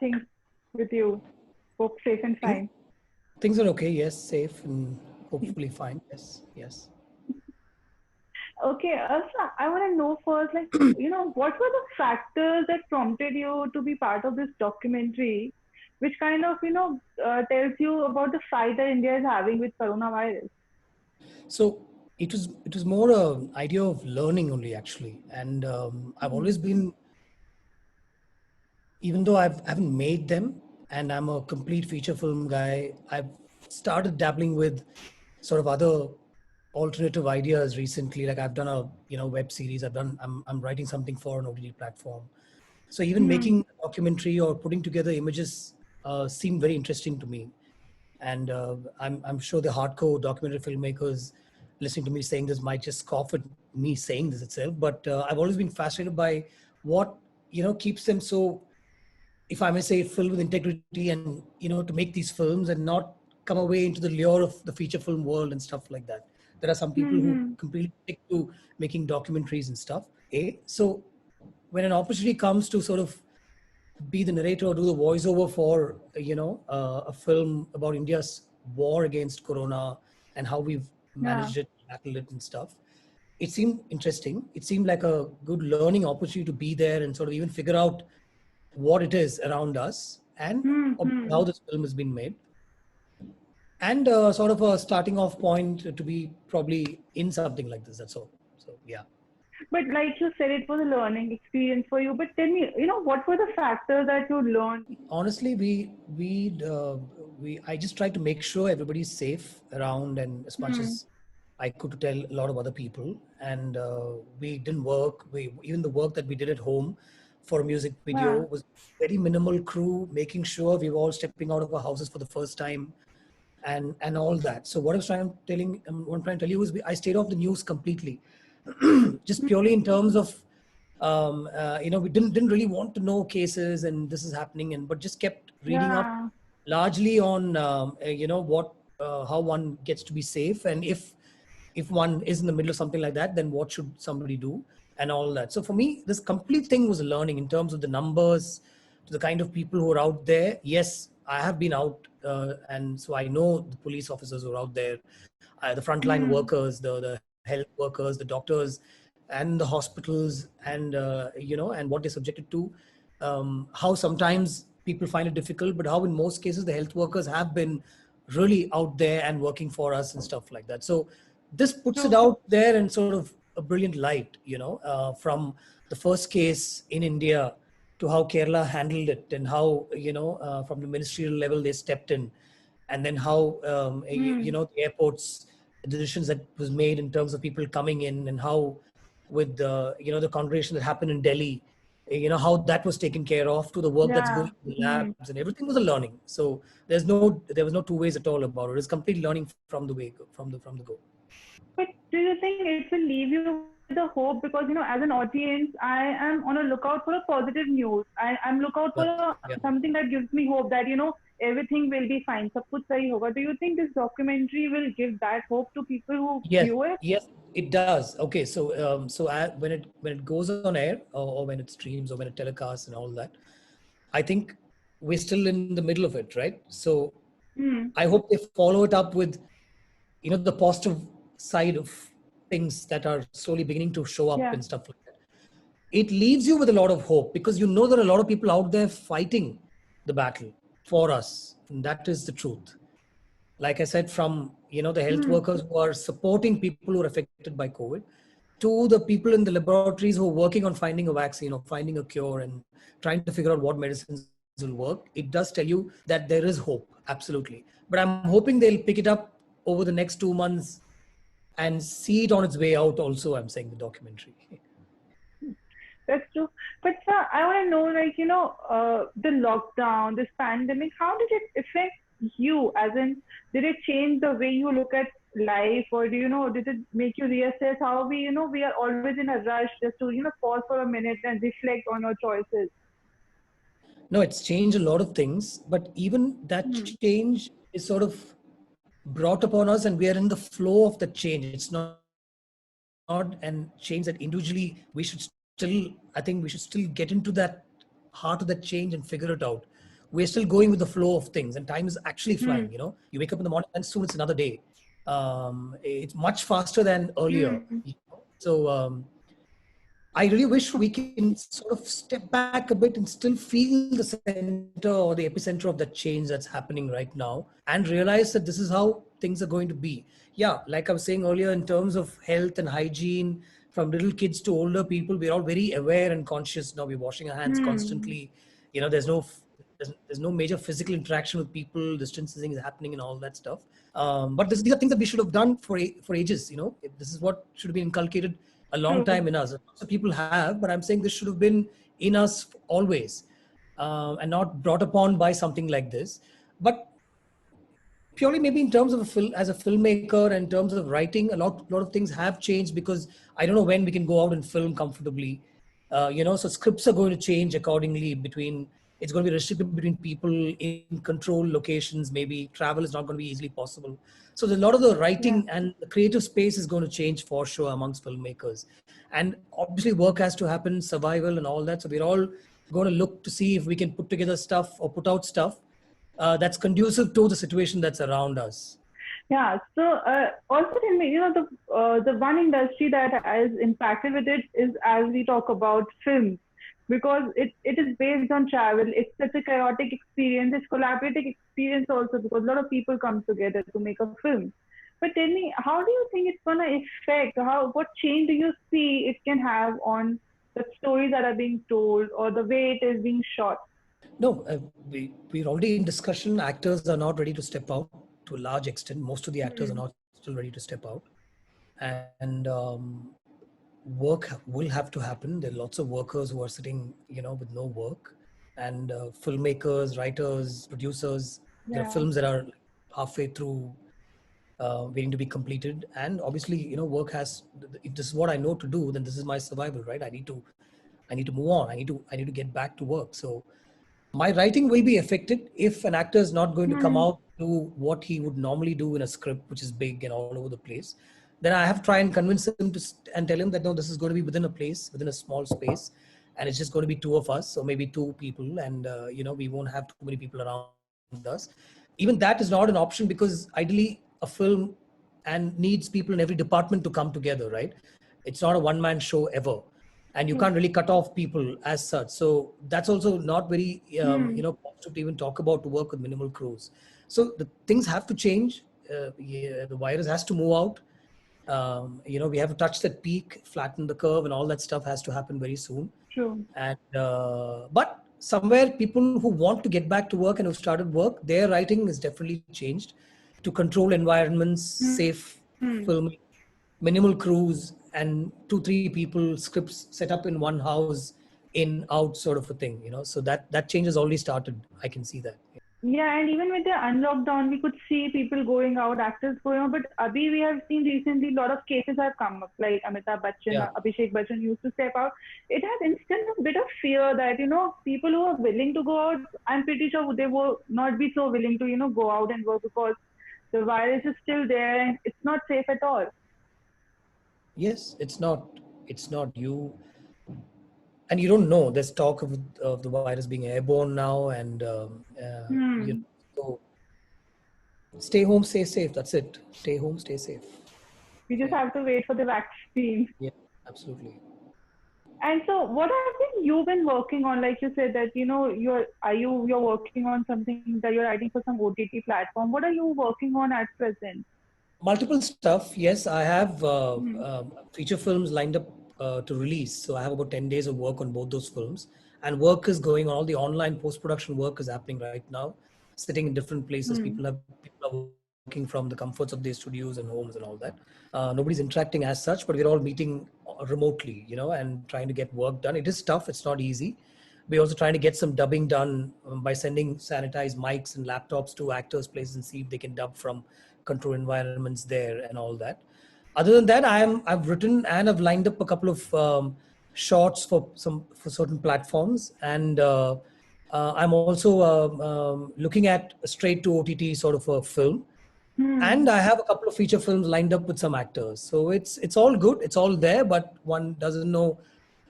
things with you? Hope safe and Things, fine. things are okay. Yes, safe and hopefully fine. Yes, yes. Okay, so I want to know first, like, what were the factors that prompted you to be part of this documentary, which kind of, tells you about the fight that India is having with coronavirus? So it was more a idea of learning only actually, and I've Hmm. always been, even though I haven't made them, and I'm a complete feature film guy. I've started dabbling with sort of other alternative ideas recently. Like I've done a web series. I'm writing something for an OTT platform. So even Hmm. making a documentary or putting together images seemed very interesting to me. And I'm sure the hardcore documentary filmmakers listening to me saying this might just scoff at me saying this itself. But I've always been fascinated by what keeps them so, if I may say, filled with integrity, and to make these films and not come away into the lure of the feature film world and stuff like that. There are some people who Hmm. completely stick to making documentaries and stuff. So when an opportunity comes to sort of be the narrator or do the voiceover for a film about India's war against Corona and how we've Yeah. managed it, battled it, and stuff. It seemed interesting. It seemed like a good learning opportunity to be there and sort of even figure out what it is around us and Hmm. how Hmm. this film has been made, and sort of a starting off point to be probably in something like this. That's all. So yeah. But like you said, it was a learning experience for you. But tell me, what were the factors that you learned? Honestly, we I just try to make sure everybody's safe around, and as much Hmm. as I could to tell a lot of other people. And we didn't work. We even the work that we did at home for a music video Yeah. was very minimal crew, making sure we were all stepping out of our houses for the first time, and all that. So what I'm trying to tell you is I stayed off the news completely, just purely in terms of we didn't really want to know cases and this is happening, and but just kept reading up Yeah. largely on what how one gets to be safe, and if one is in the middle of something like that, then what should somebody do and all that. So for me, this complete thing was a learning in terms of the numbers, to the kind of people who are out there. Yes, I have been out, and so I know the police officers who are out there, the frontline Hmm. workers, the health workers, the doctors, and the hospitals, and and what they're subjected to. How sometimes people find it difficult, but how in most cases the health workers have been really out there and working for us and stuff like that. So this puts it True. out there in sort of a brilliant light, from the first case in India to how Kerala handled it, and how from the ministerial level they stepped in, and then how Hmm. the airports, the decisions that was made in terms of people coming in, and how with the the congregation that happened in Delhi, how that was taken care of, to the work that's Yeah. going in the Hmm. labs, and everything was a learning. So there was no two ways at all about it. It's complete learning from the way from the go. But do you think it will leave you with a hope? Because, as an audience, I am on a lookout for a positive news. I'm lookout for But yeah. something that gives me hope that, everything will be fine. Sab kuch sahi hoga. Do you think this documentary will give that hope to people who Yes, view it? yes, it does. Okay, so when it goes on air, or when it streams, or when it telecasts and all that, I think we're still in the middle of it, right? So Hmm. I hope they follow it up with the positive side of things that are slowly beginning to show up Yeah. and stuff like that. It leaves you with a lot of hope, because there are a lot of people out there fighting the battle for us, and that is the truth. Like I said, from the health Hmm. workers who are supporting people who are affected by COVID, to the people in the laboratories who are working on finding a vaccine or finding a cure and trying to figure out what medicines will work. It does tell you that there is hope, absolutely. But I'm hoping they'll pick it up over the next 2 months and see it on its way out. Also, I'm saying the documentary. That's true. But sir, I want to know, like, the lockdown, this pandemic, how did it affect you? As in, did it change the way you look at life, or did it make you reassess how we are always in a rush just to, pause for a minute and reflect on our choices? No, it's changed a lot of things, but even that Hmm. change is sort of brought upon us, and we are in the flow of the change. It's not an change that individually we should still, I think we should still get into that heart of that change and figure it out. we're still going with the flow of things, and time is actually Hmm. flying. You know, you wake up in the morning and soon it's another day. It's much faster than earlier. Hmm. You know? So I really wish we can sort of step back a bit and still feel the center or the epicenter of that change that's happening right now, and realize that this is how things are going to be. Yeah, like I was saying earlier, in terms of health and hygiene, from little kids to older people, we're all very aware and conscious now. We're washing our hands Hmm. constantly. You know, there's no major physical interaction with people. Distancing is happening and all that stuff. But these are things that we should have done for ages. You know, this is what should have been inculcated a long True. time in us. Lots of people have, but I'm saying this should have been in us always, and not brought upon by something like this. But purely maybe in terms of as a filmmaker and in terms of writing, a lot of things have changed, because I don't know when we can go out and film comfortably. You know, so scripts are going to change accordingly. It's going to be restricted between people in control locations. Maybe travel is not going to be easily possible. So there's a lot of the Yeah. writing and the creative space is going to change for sure amongst filmmakers. And obviously work has to happen, survival and all that. So we're all going to look to see if we can put together stuff or put out stuff that's conducive to the situation that's around us. Yeah. So also tell me, the one industry that is impacted with it is, as we talk about film, because it is based on travel. It's such a chaotic experience. It's collaborative experience also, because a lot of people come together to make a film. But tell me, how do you think it's gonna affect? What change do you see it can have on the stories that are being told or the way it is being shot? No, we're already in discussion. Actors are not ready to step out to a large extent. Most of the actors are Hmm. not still ready to step out. And work will have to happen. There are lots of workers who are sitting, you know, with no work. And filmmakers, writers, producers, there are Yeah. films that are halfway through, waiting to be completed. And obviously, you know, work has, if this is what I know to do, then this is my survival, right? I need to move on. I need to get back to work. So my writing will be affected if an actor is not going to come Hmm. out to what he would normally do in a script, which is big and all over the place. Then I have to try and convince him and tell him that no, this is going to be within a place, within a small space, and it's just going to be two of us, or maybe two people, and you know, we won't have too many people around us. Even that is not an option, because ideally a film and needs people in every department to come together, right? It's not a one-man show ever, and you can't True. really cut off people as such. So that's also not very Hmm. positive to even talk about, to work with minimal crews. So the things have to change. Yeah, the virus has to move out. You know, we have to touch that peak, flatten the curve, and all that stuff has to happen very soon. True. And but somewhere people who want to get back to work and who started work, their writing is definitely changed to control environments, Hmm. safe Hmm. filming, minimal crews, and 2 3 people, scripts set up in one house, in out sort of a thing. You know, so that change has already started. I can see that. Yeah, and even with the unlockdown, we could see people going out, actors going out. But Abhi, we have seen recently a lot of cases have come up, like Amitabh Bachchan, Yeah. Abhishek Bachchan used to step out. It has instilled a bit of fear that, people who are willing to go out, I'm pretty sure they will not be so willing to, go out and work, because the virus is still there and it's not safe at all. Yes, it's not you, and you don't know. There's talk of the virus being airborne now, and you know, Hmm. so stay home, stay safe. That's it. Stay home, stay safe. We So just yeah, have to wait for the vaccine. yeah, absolutely. And so, what have you been working on? Like you said that you're working on something that you're writing for some OTT platform. What are you working on at present? Multiple stuff. Yes, I have Hmm. feature films lined up to release. So I have about 10 days of work on both those films, and work is going on. All the online post production work is happening right now, sitting in different places. Hmm. People are working from the comforts of their studios and homes and all that. Nobody's interacting as such, but we're all meeting remotely, you know, and trying to get work done. It is tough. It's not easy. We're also trying to get some dubbing done by sending sanitized mics and laptops to actors' places and see if they can dub from control environments there and all that. Other than that, I've written and I've lined up a couple of shorts for certain platforms, and I'm also looking at a straight to OTT sort of a film, and Hmm. I have a couple of feature films lined up with some actors. So it's all good. It's all there, but one doesn't know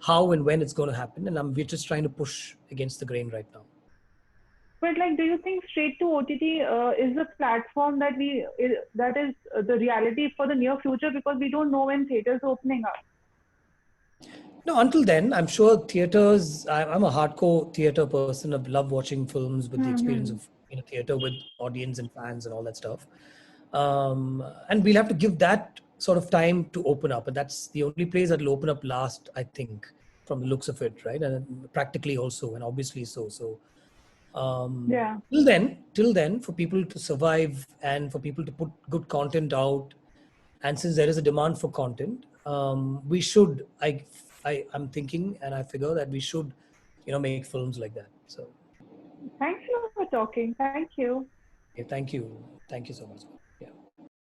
how and when it's going to happen. And we're just trying to push against the grain right now. But like, do you think straight to OTT is the platform that that is the reality for the near future, because we don't know when theaters are opening up? No, until then, I'm sure theaters. I'm a hardcore theater person. I love watching films with the experience Mm-hmm. of theater with audience and fans and all that stuff. And we'll have to give that sort of time to open up, and that's the only place that will open up last, I think, from the looks of it, right? And practically also, and obviously so. So Yeah. till then, for people to survive and for people to put good content out, and since there is a demand for content, we should. I'm thinking, and I figure that we should, make films like that. So, Thanks a lot for talking. Thank you. yeah, thank you so much.